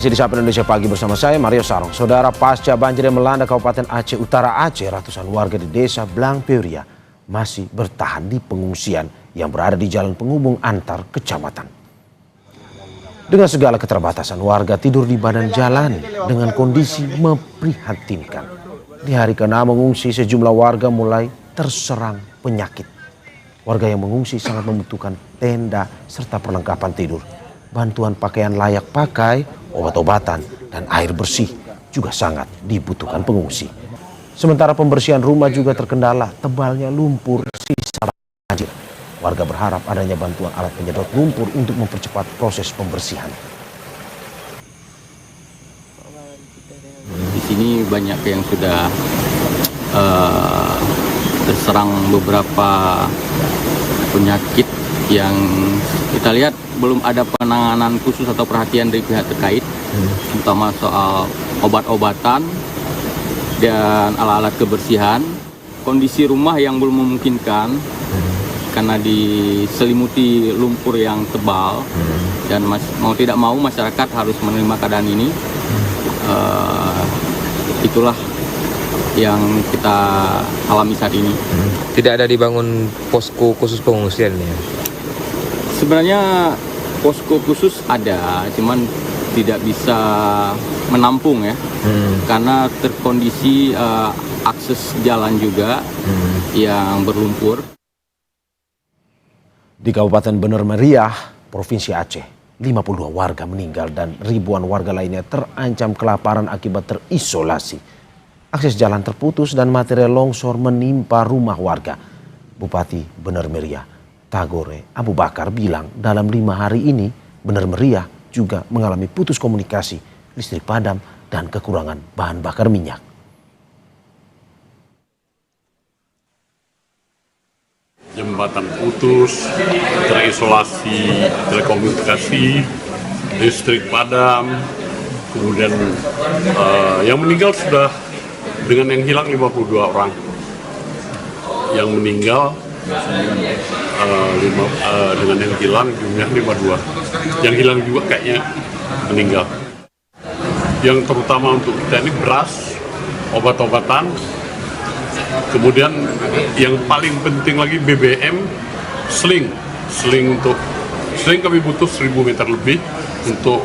Di Sapa Indonesia Pagi bersama saya Mario Sarong. Saudara, pasca banjir yang melanda Kabupaten Aceh Utara Aceh, ratusan warga di desa Blangpeuria masih bertahan di pengungsian yang berada di jalan penghubung antar kecamatan. Dengan segala keterbatasan, warga tidur di badan jalan dengan kondisi memprihatinkan. Di hari ke-6 mengungsi, sejumlah warga mulai terserang penyakit. Warga yang mengungsi sangat membutuhkan tenda serta perlengkapan tidur. Bantuan pakaian layak pakai, obat-obatan, dan air bersih juga sangat dibutuhkan pengungsi. Sementara pembersihan rumah juga terkendala tebalnya lumpur sisa banjir. Warga berharap adanya bantuan alat penyedot lumpur untuk mempercepat proses pembersihan. Di sini banyak yang sudah terserang beberapa penyakit yang kita lihat belum ada penanganan khusus atau perhatian dari pihak terkait, terutama soal obat-obatan dan alat-alat kebersihan. Kondisi rumah yang belum memungkinkan karena diselimuti lumpur yang tebal, dan mau tidak mau masyarakat harus menerima keadaan ini. Itulah yang kita alami saat ini. Tidak ada dibangun posko khusus pengungsian ya? Sebenarnya posko khusus ada, cuman tidak bisa menampung ya, karena terkondisi akses jalan juga yang berlumpur. Di Kabupaten Bener Meriah, Provinsi Aceh, 52 warga meninggal dan ribuan warga lainnya terancam kelaparan akibat terisolasi. Akses jalan terputus dan material longsor menimpa rumah warga. Bupati Bener Meriah, Tagore Abu Bakar bilang dalam 5 hari ini Bener Meriah juga mengalami putus komunikasi, listrik padam, dan kekurangan bahan bakar minyak. Jembatan putus, terisolasi telekomunikasi, listrik padam, kemudian yang meninggal sudah, dengan yang hilang 52 orang. Yang meninggal dengan yang hilang jumlahnya 52. Yang hilang juga kayaknya meninggal. Yang terutama untuk kita ini beras, obat-obatan, kemudian yang paling penting lagi BBM, seling kami butuh 1000 meter lebih untuk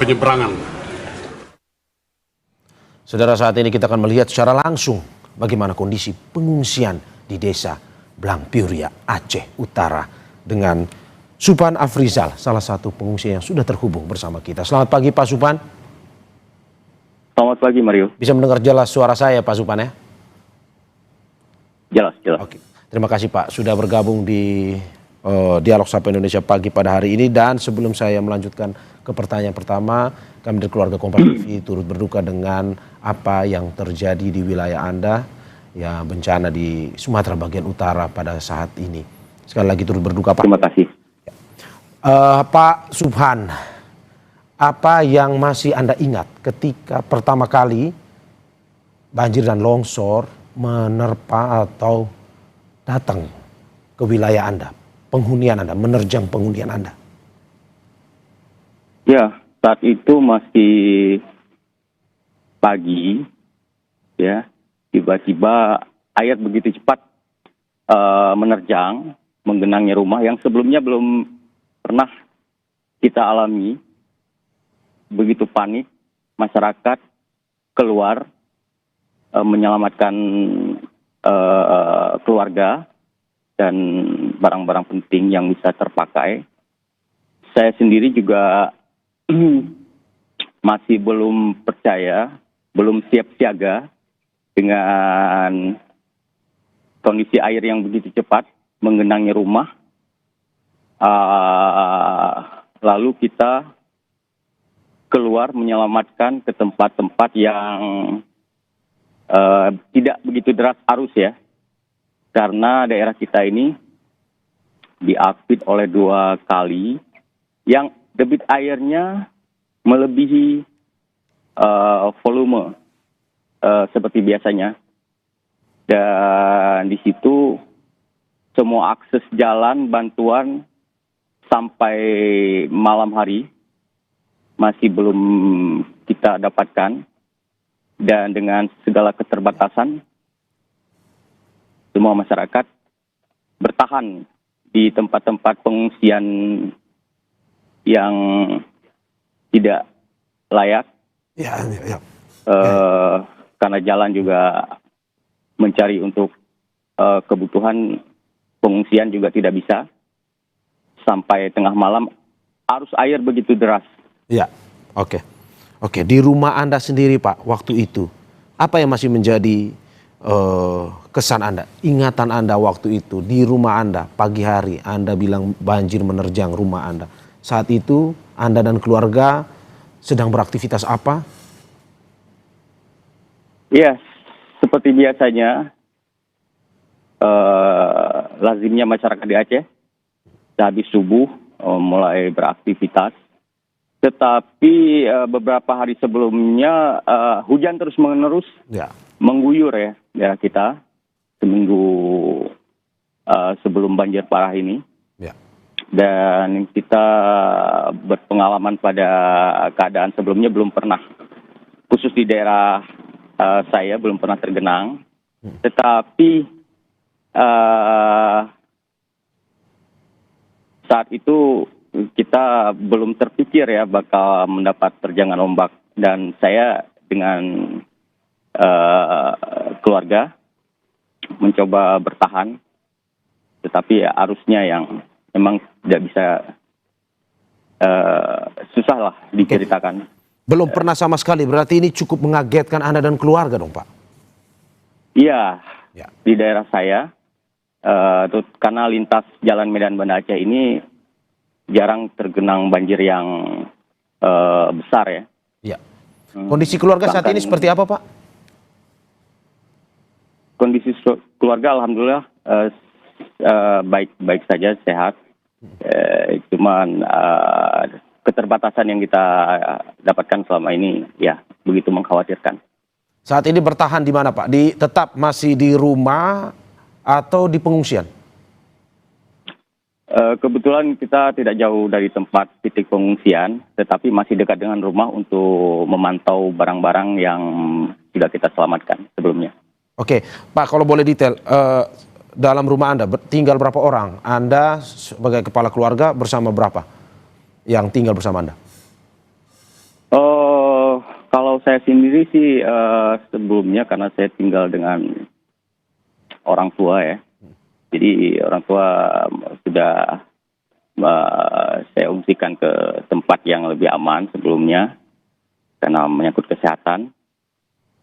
penyeberangan. Saudara, saat ini kita akan melihat secara langsung bagaimana kondisi pengungsian di desa Blangpeuria, Aceh Utara, dengan Supan Afrizal, salah satu pengungsi yang sudah terhubung bersama kita. Selamat pagi Pak Supan. Selamat pagi Mario. Bisa mendengar jelas suara saya Pak Supan ya? Jelas. Oke. Terima kasih Pak sudah bergabung di Dialog Sapa Indonesia Pagi pada hari ini. Dan sebelum saya melanjutkan ke pertanyaan pertama, kami dari keluarga Kompas TV turut berduka dengan apa yang terjadi di wilayah Anda, ya, bencana di Sumatera bagian utara pada saat ini. Sekali lagi turut berduka Pak. Terima kasih. Pak Subhan, apa yang masih Anda ingat ketika pertama kali banjir dan longsor menerpa atau datang ke wilayah Anda, penghunian Anda, menerjang penghunian Anda? Ya, saat itu masih pagi, ya, tiba-tiba air begitu cepat menerjang, menggenangi rumah yang sebelumnya belum pernah kita alami. Begitu panik, masyarakat keluar menyelamatkan keluarga dan barang-barang penting yang bisa terpakai. Saya sendiri juga masih belum percaya, belum siap siaga dengan kondisi air yang begitu cepat menggenangi rumah. Lalu kita keluar menyelamatkan ke tempat-tempat yang tidak begitu deras arus ya, karena daerah kita ini diapit oleh 2 kali yang debit airnya melebihi volume seperti biasanya, dan di situ semua akses jalan bantuan sampai malam hari masih belum kita dapatkan, dan dengan segala keterbatasan, semua masyarakat bertahan di tempat-tempat pengungsian yang tidak layak, karena jalan juga mencari untuk kebutuhan pengungsian juga tidak bisa. Sampai tengah malam, arus air begitu deras. Ya, oke. Oke, di rumah Anda sendiri Pak, waktu itu, apa yang masih menjadi kesan Anda, ingatan Anda waktu itu, di rumah Anda, pagi hari, Anda bilang banjir menerjang rumah Anda. Saat itu, Anda dan keluarga sedang beraktivitas apa? Ya, seperti biasanya, lazimnya masyarakat di Aceh, habis subuh mulai beraktivitas. Tetapi beberapa hari sebelumnya hujan terus menerus mengguyur ya daerah kita seminggu sebelum banjir parah ini. Ya. Dan kita berpengalaman pada keadaan sebelumnya belum pernah, khusus di daerah saya belum pernah tergenang. Tetapi saat itu kita belum terpikir ya bakal mendapat terjangan ombak, dan saya dengan keluarga mencoba bertahan, tetapi arusnya yang memang tidak bisa, susah lah diceritakan. Belum pernah sama sekali, berarti ini cukup mengagetkan Anda dan keluarga dong Pak? Iya, Ya. Di daerah saya, karena lintas Jalan Medan Banda Aceh ini jarang tergenang banjir yang besar ya. Ya. Kondisi keluarga saat ini seperti apa Pak? Kondisi keluarga alhamdulillah baik-baik saja, sehat. Cuman keterbatasan yang kita dapatkan selama ini ya begitu mengkhawatirkan. Saat ini bertahan di mana Pak? Tetap masih di rumah atau di pengungsian? Kebetulan kita tidak jauh dari tempat titik pengungsian, tetapi masih dekat dengan rumah untuk memantau barang-barang yang sudah kita selamatkan sebelumnya. Oke, Pak, kalau boleh detail, dalam rumah Anda tinggal berapa orang? Anda sebagai kepala keluarga bersama berapa yang tinggal bersama Anda? Kalau saya sendiri sih sebelumnya, karena saya tinggal dengan orang tua ya. Jadi orang tua sudah saya ungsikan ke tempat yang lebih aman sebelumnya karena menyangkut kesehatan.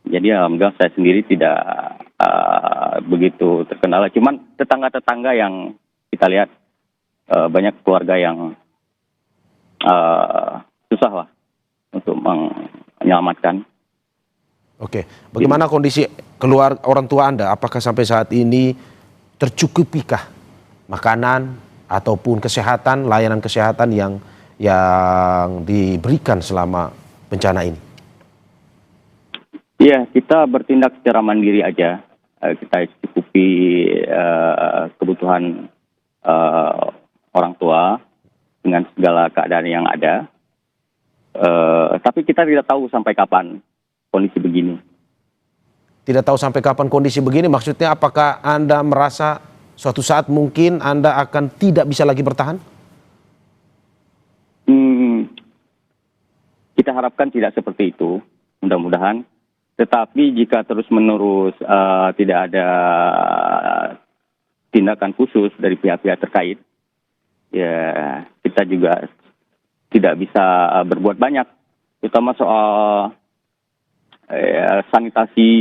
Jadi alhamdulillah saya sendiri tidak begitu terkendala. Cuman tetangga-tetangga yang kita lihat banyak keluarga yang susah lah untuk menyelamatkan. Oke, bagaimana kondisi orang tua Anda? Apakah sampai saat ini tercukupikah makanan ataupun kesehatan, layanan kesehatan yang diberikan selama bencana ini? Iya, kita bertindak secara mandiri aja. Kita cukupi kebutuhan orang tua dengan segala keadaan yang ada. Tapi kita tidak tahu sampai kapan kondisi begini. Tidak tahu sampai kapan kondisi begini, maksudnya apakah Anda merasa suatu saat mungkin Anda akan tidak bisa lagi bertahan? Kita harapkan tidak seperti itu, mudah-mudahan. Tetapi jika terus-menerus tidak ada tindakan khusus dari pihak-pihak terkait, ya kita juga tidak bisa berbuat banyak, terutama soal sanitasi,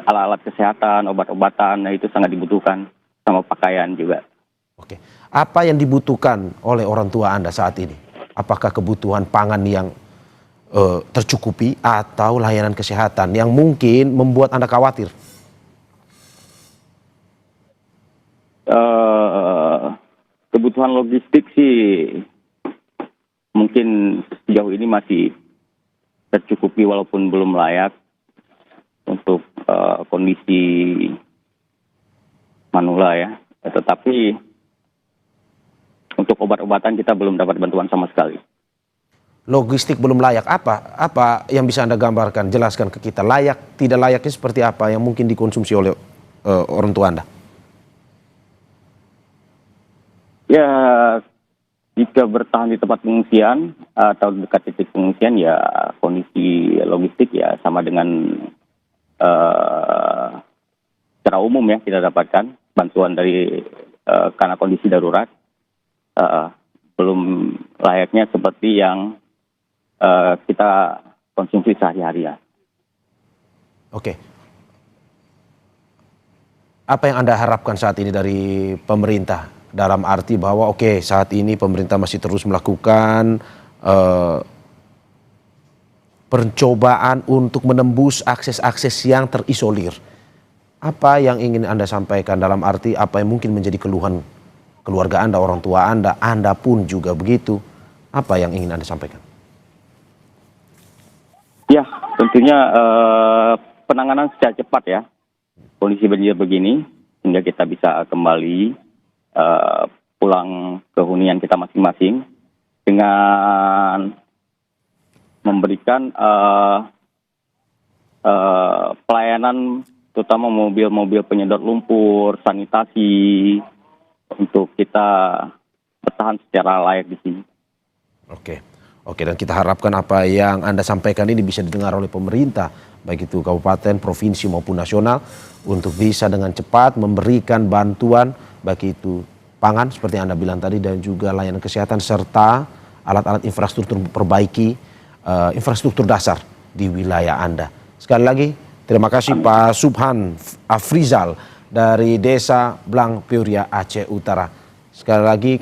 alat-alat kesehatan, obat-obatan, itu sangat dibutuhkan, sama pakaian juga. Oke, apa yang dibutuhkan oleh orang tua Anda saat ini? Apakah kebutuhan pangan yang tercukupi atau layanan kesehatan yang mungkin membuat Anda khawatir? Kebutuhan logistik sih mungkin sejauh ini masih tercukupi walaupun belum layak untuk kondisi manula ya. Tetapi untuk obat-obatan kita belum dapat bantuan sama sekali. logistik belum layak. Apa yang bisa Anda gambarkan, jelaskan ke kita, layak tidak layaknya seperti apa yang mungkin dikonsumsi oleh orang tua Anda? Ya, jika bertahan di tempat pengungsian atau dekat titik pengungsian, ya kondisi logistik ya sama dengan secara umum ya kita dapatkan bantuan dari karena kondisi darurat, belum layaknya seperti yang kita konsumsi sehari-hari ya. Oke. Apa yang Anda harapkan saat ini dari pemerintah? Dalam arti bahwa saat ini pemerintah masih terus melakukan percobaan untuk menembus akses-akses yang terisolir. Apa yang ingin Anda sampaikan, dalam arti apa yang mungkin menjadi keluhan keluarga Anda, orang tua Anda pun juga begitu. Apa yang ingin Anda sampaikan? Ya, tentunya penanganan secara cepat ya kondisi banjir begini sehingga kita bisa kembali pulang ke hunian kita masing-masing dengan memberikan pelayanan terutama mobil-mobil penyedot lumpur, sanitasi untuk kita bertahan secara layak di sini. Oke, dan kita harapkan apa yang Anda sampaikan ini bisa didengar oleh pemerintah, baik itu kabupaten, provinsi maupun nasional, untuk bisa dengan cepat memberikan bantuan, baik itu pangan seperti yang Anda bilang tadi, dan juga layanan kesehatan, serta alat-alat infrastruktur perbaiki infrastruktur dasar di wilayah Anda. Sekali lagi, terima kasih Pak Subhan Afrizal dari Desa Blang Peuria, Aceh Utara. Sekali lagi